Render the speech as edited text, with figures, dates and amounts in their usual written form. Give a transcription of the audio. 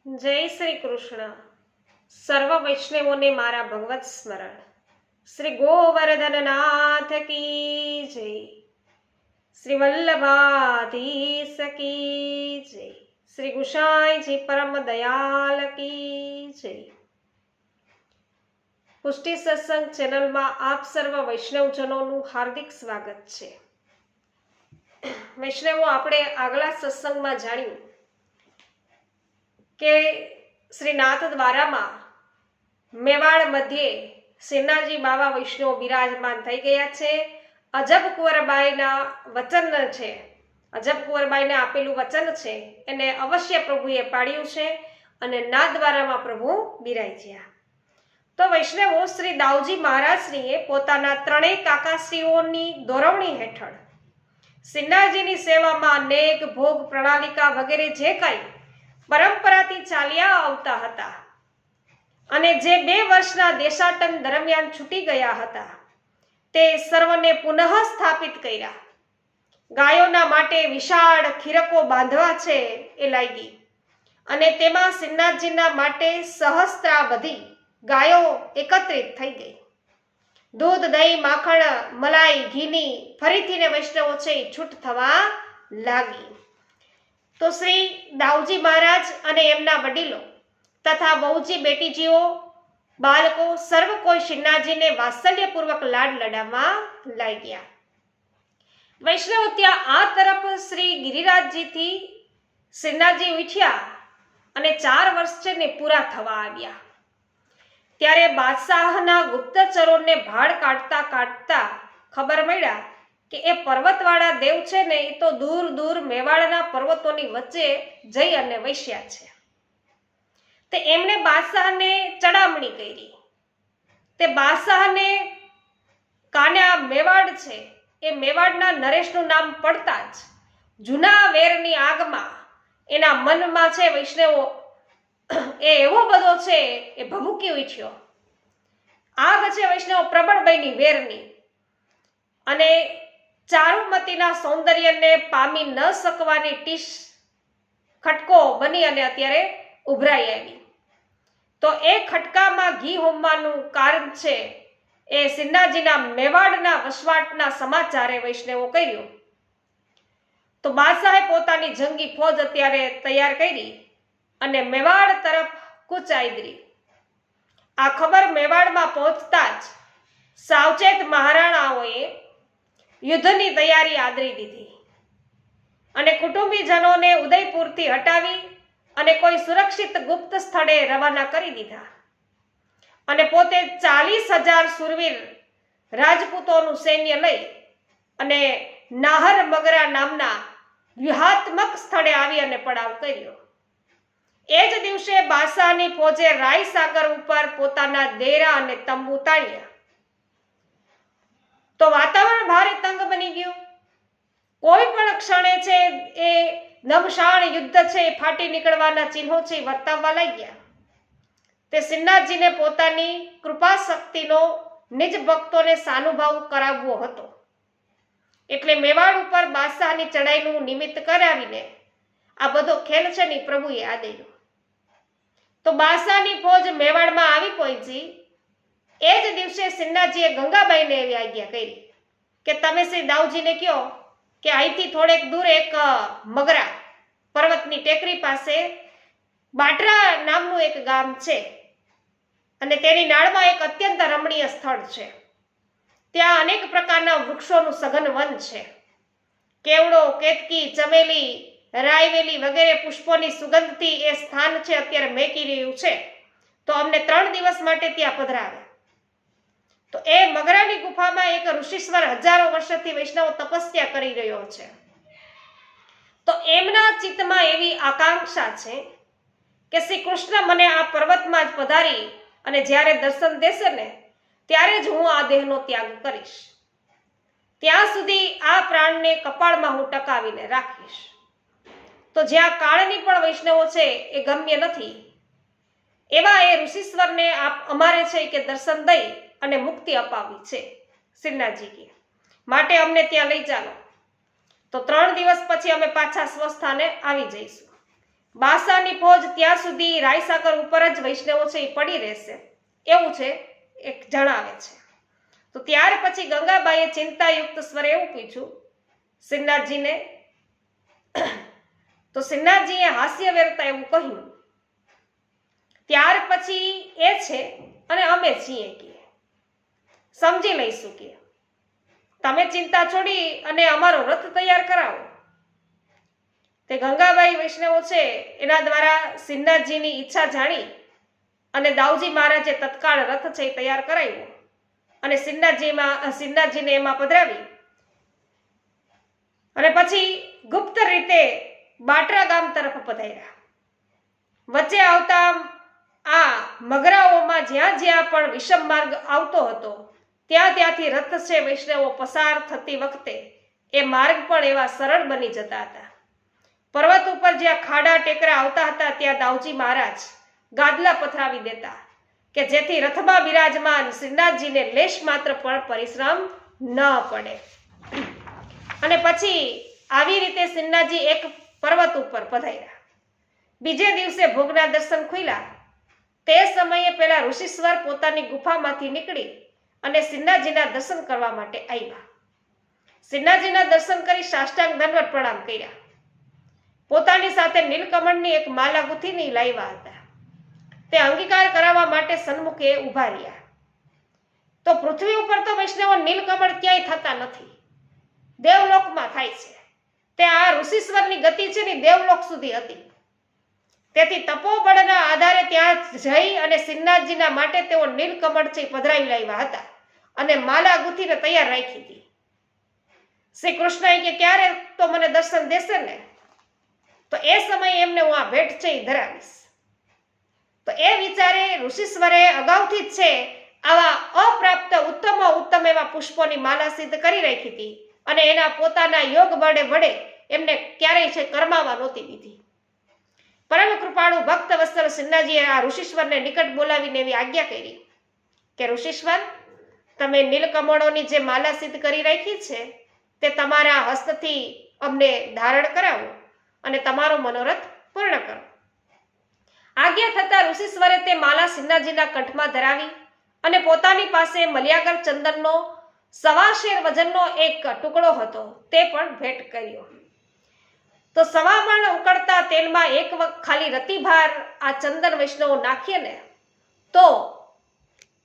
જય શ્રી કૃષ્ણ. સર્વ વૈષ્ણવોને મારા ભગવત સ્મરણ. શ્રી ગોવર્ધનનાથ કી જય. શ્રી વલ્લભાધીશ કી જય. શ્રી ગુસાઈજી પરમ દયાલ કી જય. પુષ્ટિ સત્સંગ ચેનલમાં આપ સર્વ વૈષ્ણવજનોનું હાર્દિક સ્વાગત છે. વૈષ્ણવો, આપણે આગલા સત્સંગમાં જાણ્યું કે શ્રીનાથ દ્વારામાં મેવાડ મધ્યે શ્રીનાથજી બાવા વૈષ્ણવ બિરાજમાન થઈ ગયા છે. અજબ કુંવરબાઈના વચન છે, અજબ કુંવરબાઈને આપેલું વચન છે એને અવશ્ય પ્રભુએ પાડ્યું છે અને નાથ દ્વારામાં પ્રભુ બિરાજ્યા. તો વૈષ્ણવો, શ્રી દાઉજી મહારાજશ્રીએ પોતાના ત્રણેય કાકાશ્રીઓની દોરવણી હેઠળ શ્રીનાથજીની સેવામાં અનેક ભોગ પ્રણાલિકા વગેરે જે કાંઈ પરંપરાથી ચાલ્યા આવતા હતા અને જે 2 વર્ષના દેશાટન દરમિયાન છૂટી ગયા હતા તે સર્વને પુનઃ સ્થાપિત કર્યા. ગાયોના માટે વિશાળ ખીરકો બાંધવા છે એ લાગી અને તેમાં શ્રીનાથજીના માટે સહસ્ત્રાબધી ગાયો એકત્રિત થઈ ગઈ. દૂધ, દહીં, માખણ, મલાઈ, ઘીની ફરીથી ને વૈષ્ણવો છે છૂટ થવા લાગી. તો શ્રી દાઉજી મહારાજ અને એમના વડીલો તથા બહુજી બેટીજીઓ, બાળકો સર્વ કોઈ શ્રીનાથજીને વાત્સલ્યપૂર્વક લાડ લડાવવા લાગ્યા. વૈષ્ણવ, ત્યાં આ તરફ શ્રી ગિરિરાજજીથી શ્રીનાથજી ઉઠ્યા અને 4 વર્ષ છે ને પૂરા થવા આવ્યા. ત્યારે બાદશાહના ગુપ્તચરોને ભાડ કાઢતા કાઢતા ખબર મળ્યા કે એ પર્વતવાળા દેવ છે ને એ તો દૂર દૂર મેવાડના પર્વતોની વચ્ચે જઈ અને વસ્યા છે. તે એમણે બાદશાહને ચડામણી કરી. તે બાદશાહને કાને આ મેવાડ છે એ મેવાડના નરેશનું નામ પડતા જ જૂના વેરની આગમાં એના મનમાં છે વૈષ્ણવો એ એવો બધો છે એ ભભૂકી ઉઠ્યો. આગ છે વૈષ્ણવ પ્રબળબઈની વેરની અને ચારુમતીના સૌંદર્યને પામી ન શકવાની ટીશ ખટકો બની અને અત્યારે ઉભરાઈ આવી. તો એ ખટકામાં ઘી હોમવાનું કારણ છે એ શ્રીનાથજીના મેવાડના વસવાટના સમાચારે વૈષ્ણવો કર્યું. તો બાદશાહે પોતાની જંગી ફોજ અત્યારે તૈયાર કરી અને મેવાડ તરફ કૂચ આદરી. આ ખબર મેવાડમાં પહોંચતા જ સાવચેત મહારાણાઓએ યુદ્ધની તૈયારી આદરી દીધી અને કુટુંબીજનોને ઉદયપુરથી હટાવી અને કોઈ સુરક્ષિત ગુપ્ત સ્થળે રવાના કરી દીધા અને પોતે 40,000 શૂરવીર રાજપૂતોનું સૈન્ય લઈ અને નાહર મગરા નામના વ્યૂહાત્મક સ્થળે આવી અને પડાવ કર્યો. એ જ દિવસે બાદશાહની ફોજે રાય સાગર ઉપર પોતાના ડેરા અને તંબુ તાણ્યા. તો વાતાવરણ ભારે તંગ બની ગયું. કોઈ પણ ક્ષણે છે એ નમશાણ યુદ્ધ છે એ ફાટી નીકળવાના ચિહ્નો છે વર્તાવવા લાગ્યા. તે શ્રીનાથજીને પોતાની કૃપા શક્તિનો નિજ ભક્તોને સાનુભાવ કરાવવો હતો એટલે મેવાડ ઉપર બાદશાહની ચડાઈનું નિમિત્ત કરાવીને આ બધો ખેલ છે ને પ્રભુએ આદેર્યો. તો બાદશાહની ફોજ મેવાડમાં આવી પહોંચી. એ જ દિવસે શ્રીનાથજીએ ગંગાબાઈને એવી આજ્ઞા કરી કે તમે શ્રી દાઉજીને કહો કે અહીંથી થોડેક દૂર એક મગરા પર્વતની ટેકરી પાસે બાટરા નામનું એક ગામ છે અને તેની નાળમાં એક અત્યંત રમણીય સ્થળ છે. ત્યાં અનેક પ્રકારના વૃક્ષોનું સઘન વન છે. કેવડો, કેતકી, ચમેલી, રાયવેલી વગેરે પુષ્પોની સુગંધથી એ સ્થાન છે અત્યારે મહેકી રહ્યું છે. તો અમને 3 દિવસ માટે ત્યાં પધરાવે. તો એ મગરાની ગુફામાં એક ઋષિશ્વર હજારો વર્ષથી વૈષ્ણવ તપસ્યા કરી રહ્યો છે. તો એમના ચિત્તમાં એવી આકાંક્ષા છે કે શ્રી કૃષ્ણ મને આ પર્વતમાં જ પધારી અને જ્યારે દર્શન દેશે ને ત્યારે જ હું આ દેહનો ત્યાગ કરીશ. ત્યાં સુધી આ પ્રાણને કપાળમાં હું ટકાવીને રાખીશ. તો જ્યાં કાળની પણ વૈષ્ણવો છે એ ગમ્ય નથી એવા એ ઋષિશ્વરને અમારે છે કે દર્શન દઈ અને મુક્તિ અપાવી છે શ્રીનાથજી કે માટે અમને ત્યાં લઈ ચાલો. તો 3 દિવસ પછી અમે પાછા સ્વસ્થાને આવી જઈશું. બાદશાહની ફોજ ત્યાં સુધી રાયસાગર ઉપર જ વૈષ્ણવો છે એ પડી રહેશે એવું છે એક જણાવે છે. તો ત્યાર પછી ગંગાબાઈએ ચિંતાયુક્ત સ્વરે એવું પૂછ્યું શ્રીનાથજીને. તો શ્રીનાથજીએ હાસ્ય વેરતા એવું કહ્યું, ત્યાર પછી એ છે અને અમે છીએ કે સમજી લઈશું કે તમે ચિંતા છોડી અને અમારો રથ તૈયાર કરાવો. તે ગંગાબાઈ વૈષ્ણવો છે એના દ્વારા શ્રીનાથજીની ઈચ્છા જાણી અને દાઉજી મહારાજે તત્કાળ રથ છે એ તૈયાર કરાવ્યો અને શ્રીનાથજીને એમાં પધરાવી અને પછી ગુપ્ત રીતે બાટરા ગામ તરફ પધાર્યા. વચ્ચે આવતા આ મગરાઓમાં જ્યાં જ્યાં પણ વિષમ માર્ગ આવતો હતો ત્યાંથી રથ છે વૈષ્ણવો પસાર થતી વખતે એ માર્ગ પણ એવા સરળ બની જતા હતા. પર્વત ઉપર જ્યાં ખાડા ટેકરા આવતા હતા ત્યાં દાઉજી મહારાજ ગાદલા પથરાવી દેતા કે જેથી રથમાં બિરાજમાન શ્રીનાથજીને લેશ માત્ર પણ પરિશ્રમ ન પડે. અને પછી આવી રીતે શ્રીનાથજી એક પર્વત ઉપર પધાર્યા. બીજે દિવસે ભોગના દર્શન ખુલ્યા. તે સમયે પેલા ઋષિશ્વર પોતાની ગુફામાંથી નીકળી અને શ્રીનાથજીના દર્શન કરવા માટે આવ્યા. શ્રીનાથજીના દર્શન કરી સાષ્ટાંગ દંડવત પ્રણામ કર્યા. પોતાની સાથે નીલકમળની એક માલા ગુથીની લાવ્યા હતા. તે અંગીકાર કરાવવા માટે સન્મુખે ઊભા રહ્યા. તો પૃથ્વી ઉપર તો વૈષ્ણવો નીલકમળ ક્યાંય થતા નથી, દેવલોકમાં થાય છે. તે આ ઋષિશ્વરની ગતિ છે ને દેવલોક સુધી હતી. તેથી તપોબળના આધારે ત્યાં જઈ અને શ્રીનાથજીના માટે તેઓ નીલકમળ છે પધરાવી લાવ્યા હતા અને માલા ગુથીને તૈયાર રાખી હતી. શ્રી કૃષ્ણએ કે ક્યારે તો મને દર્શન દેશે ને, તો એ સમયે એમને હું આ ભેટ છે એ ધરાવીશ. તો એ વિચારે ઋષિશ્વરે અગાઉથી જ છે આવા અપ્રાપ્ત ઉત્તમ એવા પુષ્પોની માલા સિદ્ધ કરી રાખી હતી અને એના પોતાના યોગ વડે એમને ક્યારેય છે કરમાવા નહોતી દીધી. પરમ કૃપાળુ ભક્ત વત્સલ શ્રીનાથજીએ આ ઋષિશ્વરને નિકટ બોલાવીને એવી આજ્ઞા કરી કે ઋષિશ્વર, તમે નીલકમળોની જે માલા સિદ્ધ કરી રાખી છે તે તમારા હસ્તથી અમને ધારણ કરાવો અને તમારો મનોરથ પૂર્ણ કરો. આજ્ઞા થતા ઋષિશ્વરે તે માલા શ્રીનાથજીના કંઠમાં ધરાવી અને પોતાની પાસે મલ્યાગર ચંદનનો 1.25 શેર વજનનો એક ટુકડો હતો તે પણ ભેટ કર્યો. તો 1.25 મણ ઉકળતા તેલમાં એક ખાલી રતિભાર આ ચંદન વૈષ્ણવો નાખીએ ને તો